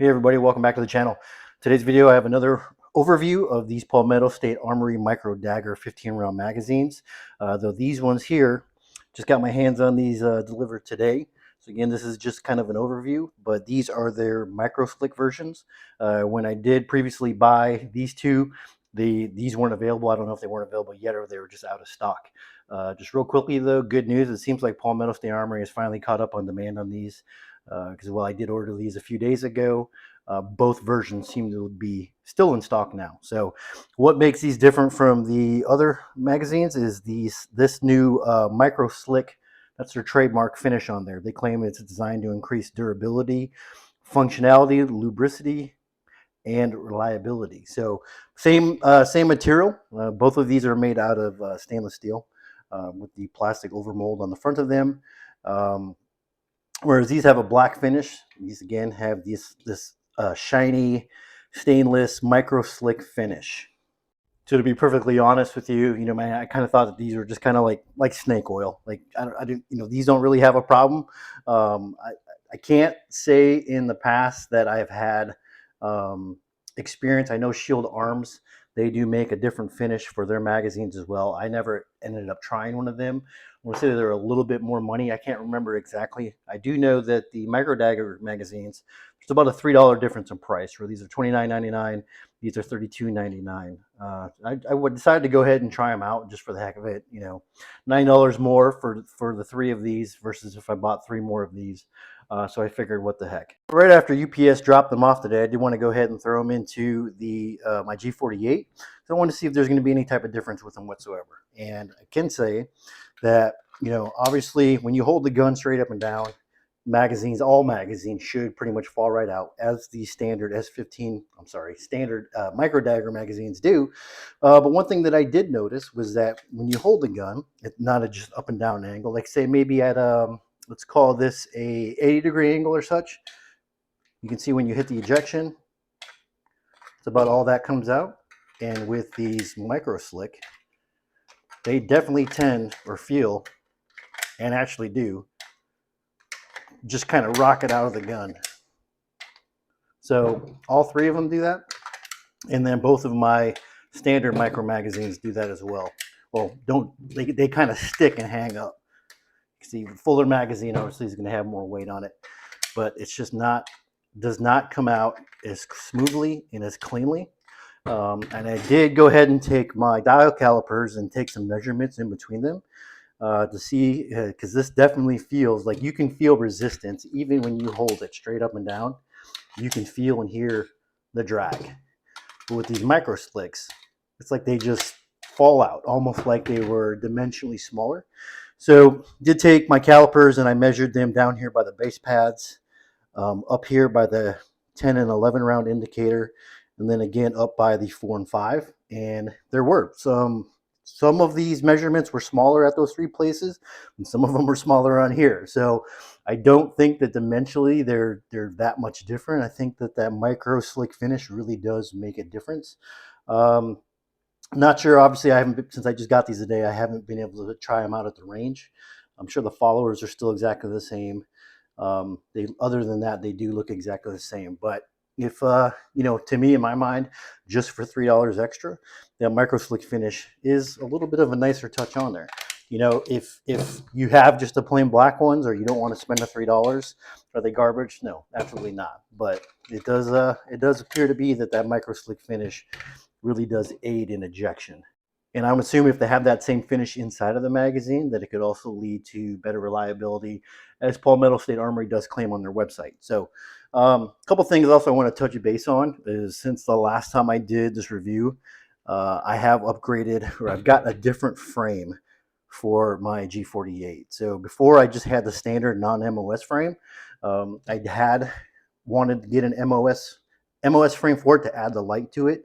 Hey everybody, welcome back to the channel. Today's video I have another overview of these Palmetto State Armory Micro Dagger 15 round magazines. Though these ones here, just got my hands on these delivered today. So again, this is just kind of an overview, but these are their micro slick versions. When I did previously buy these two, these weren't available. I don't know if they weren't available yet or they were just out of stock. Just real quickly though, good news. It seems like Palmetto State Armory has finally caught up on demand on these. Because while I did order these a few days ago, both versions seem to be still in stock now. So what makes these different from the other magazines is this new micro slick. That's their trademark finish on there. They claim it's designed to increase durability, functionality, lubricity, and reliability. So same material. Both of these are made out of stainless steel with the plastic overmold on the front of them. Whereas these have a black finish, these again have this shiny stainless micro slick finish. So to be perfectly honest with you, man, I kind of thought that these were just kind of like snake oil. Like I didn't, these don't really have a problem. I can't say in the past that I've had experience. I know Shield Arms, they do make a different finish for their magazines as well. I never ended up trying one of them. I want to say they're a little bit more money. I can't remember exactly. I do know that the Micro Dagger magazines, it's about a $3 difference in price. Where these are $29.99, these are $32.99. I would decide to go ahead and try them out just for the heck of it. $9 more for the three of these versus if I bought three more of these. So I figured, what the heck. Right after UPS dropped them off today, I did want to go ahead and throw them into the my G48. So I want to see if there's going to be any type of difference with them whatsoever. And I can say that, obviously when you hold the gun straight up and down, all magazines should pretty much fall right out, as the standard standard Micro Dagger magazines do. But one thing that I did notice was that when you hold the gun, it's not a just up and down angle. Like say maybe at let's call this a 80-degree angle or such. You can see when you hit the ejection, it's about all that comes out. And with these micro slick, they definitely tend or feel, and actually do, just kind of rocket out of the gun. So all three of them do that. And then both of my standard micro magazines do that as well. Well, they kind of stick and hang up. See, fuller magazine obviously is going to have more weight on it, but it's just does not come out as smoothly and as cleanly. And I did go ahead and take my dial calipers and take some measurements in between them to see, because this definitely feels like you can feel resistance even when you hold it straight up and down. You can feel and hear the drag. But with these micro slicks, it's like they just fall out, almost like they were dimensionally smaller. So did take my calipers and I measured them down here by the base pads, up here by the 10 and 11 round indicator, and then again up by the 4 and 5. And there were some of these measurements were smaller at those three places, and some of them were smaller on here. So I don't think that dimensionally they're that much different. I think that micro slick finish really does make a difference. Not sure, obviously since I just got these today, I haven't been able to try them out at the range. I'm sure the followers are still exactly the same. Other than that, they do look exactly the same. But if, to me, in my mind, just for $3 extra, that micro slick finish is a little bit of a nicer touch on there. If you have just the plain black ones, or you don't want to spend the $3, are they garbage? No, absolutely not. But it does appear to be that micro slick finish really does aid in ejection. And I'm assuming if they have that same finish inside of the magazine, that it could also lead to better reliability, as Palmetto State Armory does claim on their website. So a couple things also I want to touch base on is, since the last time I did this review, I have upgraded, or I've got a different frame for my G48. So before, I just had the standard non-MOS frame. I had wanted to get an MOS frame for it to add the light to it.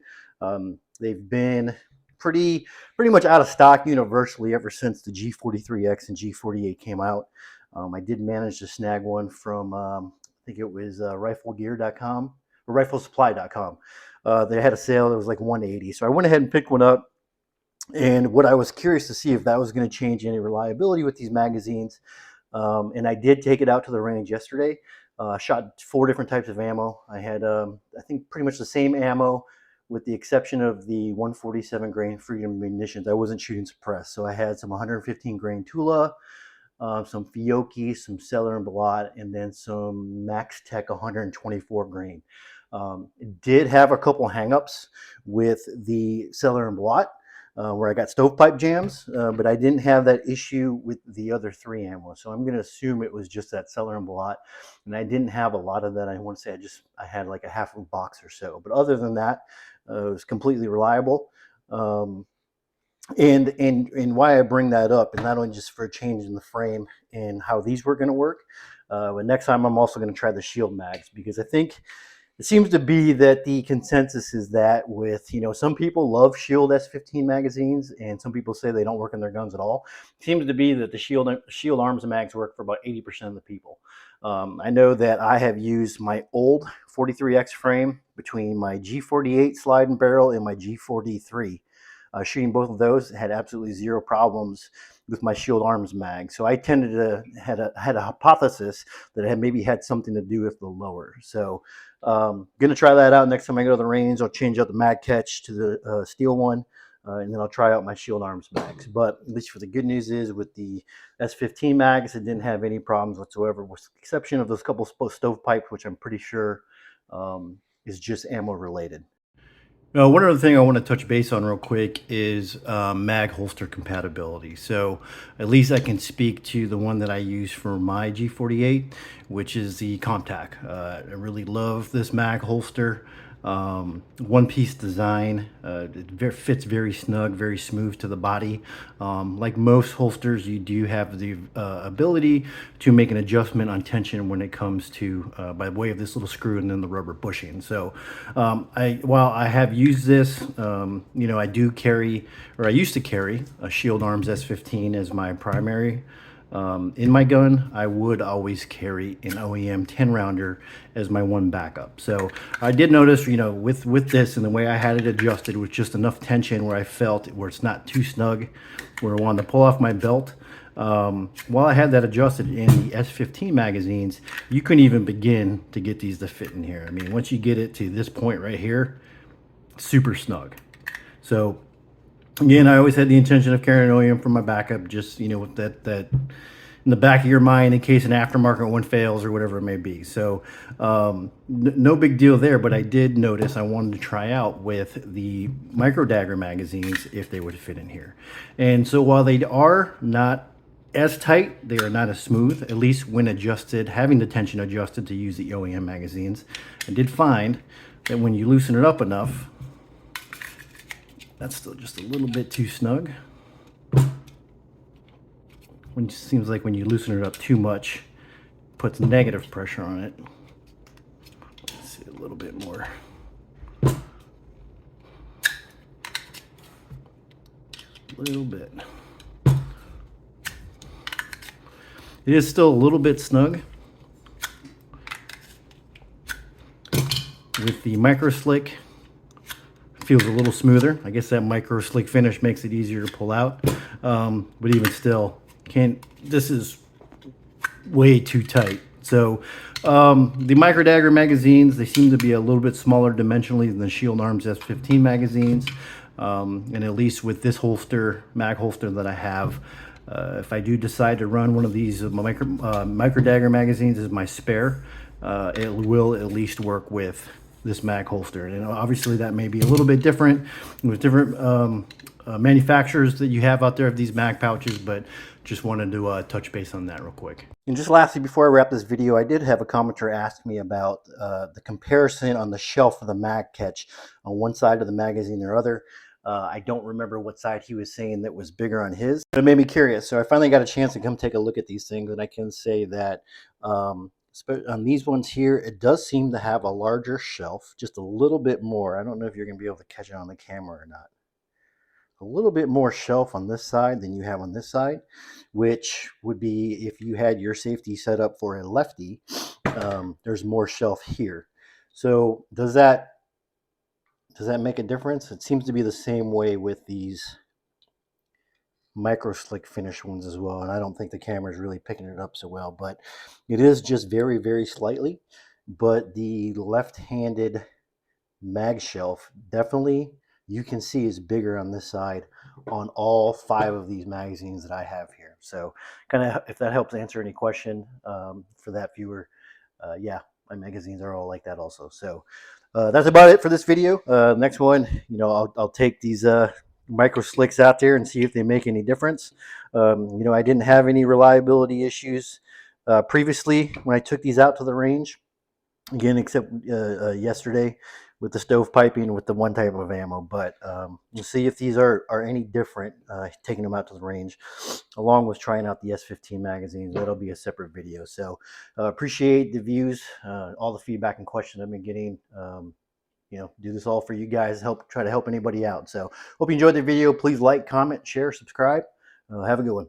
They've been pretty much out of stock universally ever since the G43X and G48 came out. I did manage to snag one from I think it was riflegear.com or riflesupply.com. They had a sale that was like $180, so I went ahead and picked one up. And what I was curious to see if that was going to change any reliability with these magazines. And I did take it out to the range yesterday. Shot 4 different types of ammo. I had, I think, pretty much the same ammo, with the exception of the 147 grain Freedom munitions. I wasn't shooting suppressed, so I had some 115 grain Tula, some Fiocchi, some Cellar and Blot, and then some Max Tech 124 grain. It did have a couple hangups with the Cellar and Blot, where I got stovepipe jams, but I didn't have that issue with the other 3 ammo. So I'm going to assume it was just that Cellar and Blot, and I didn't have a lot of that. I want to say I had like a half of a box or so, but other than that, it was completely reliable. And why I bring that up, and not only just for a change in the frame and how these were going to work, but next time I'm also going to try the shield mags, because I think it seems to be that the consensus is that with, some people love Shield S15 magazines, and some people say they don't work in their guns at all. It seems to be that the Shield arms mags work for about 80% of the people. I know that I have used my old 43X frame between my G48 slide and barrel and my G43. Shooting both of those, had absolutely zero problems with my Shield arms mag. So I tended to had a hypothesis that it maybe had something to do with the lower. So gonna try that out next time I go to the range. I'll change out the mag catch to the steel one, and then I'll try out my Shield arms mags. But at least for the good news is, with the S15 mags, it didn't have any problems whatsoever, with the exception of those couple stovepipes, which I'm pretty sure is just ammo related. One other thing I want to touch base on real quick is mag holster compatibility. So at least I can speak to the one that I use for my G48, which is the Comtac. I really love this mag holster. One-piece design. It fits very snug, very smooth to the body. Like most holsters, you do have the ability to make an adjustment on tension when it comes to by way of this little screw and then the rubber bushing. So while I have used this, I do carry, or I used to carry, a Shield Arms S15 as my primary. In my gun, I would always carry an OEM 10-rounder as my one backup. So I did notice, with this and the way I had it adjusted with just enough tension where I felt where it's not too snug, where I wanted to pull off my belt. While I had that adjusted in the S15 magazines, you couldn't even begin to get these to fit in here. I mean, once you get it to this point right here, super snug. So again, I always had the intention of carrying an OEM for my backup, just, with that in the back of your mind in case an aftermarket one fails or whatever it may be. So no big deal there, but I did notice I wanted to try out with the micro Dagger magazines if they would fit in here. And so while they are not as tight, they are not as smooth, at least when adjusted, having the tension adjusted to use the OEM magazines. I did find that when you loosen it up enough, that's still just a little bit too snug. It seems like when you loosen it up too much, it puts negative pressure on it. Let's see a little bit more. A little bit. It is still a little bit snug. With the micro slick, feels a little smoother. I guess that micro slick finish makes it easier to pull out, but even still, this is way too tight. So the micro Dagger magazines, they seem to be a little bit smaller dimensionally than the Shield Arms S15 magazines, and at least with this mag holster that I have, if I do decide to run one of these micro Dagger magazines as my spare, it will at least work with this mag holster. And obviously that may be a little bit different with different manufacturers that you have out there of these mag pouches, but just wanted to touch base on that real quick. And just lastly, before I wrap this video, I did have a commenter ask me about the comparison on the shelf of the mag catch on one side of the magazine or other. I don't remember what side he was saying that was bigger on his, but it made me curious. So I finally got a chance to come take a look at these things, and I can say that on these ones here, it does seem to have a larger shelf, just a little bit more. I don't know if you're going to be able to catch it on the camera or not. A little bit more shelf on this side than you have on this side, which would be if you had your safety set up for a lefty, there's more shelf here. So does that make a difference? It seems to be the same way with these micro slick finish ones as well, and I don't think the camera is really picking it up so well, but it is just very, very slightly. But the left-handed mag shelf definitely, you can see, is bigger on this side on all 5 of these magazines that I have here. So kind of, if that helps answer any question for that viewer, yeah, my magazines are all like that also. So that's about it for this video. Next one, I'll take these micro slicks out there and see if they make any difference. I didn't have any reliability issues previously when I took these out to the range. Again, except yesterday with the stovepiping with the one type of ammo. But we'll see if these are any different, taking them out to the range, along with trying out the S15 magazines. That'll be a separate video. So appreciate the views, all the feedback and questions I've been getting. Do this all for you guys, try to help anybody out. So hope you enjoyed the video. Please like, comment, share, subscribe. Have a good one.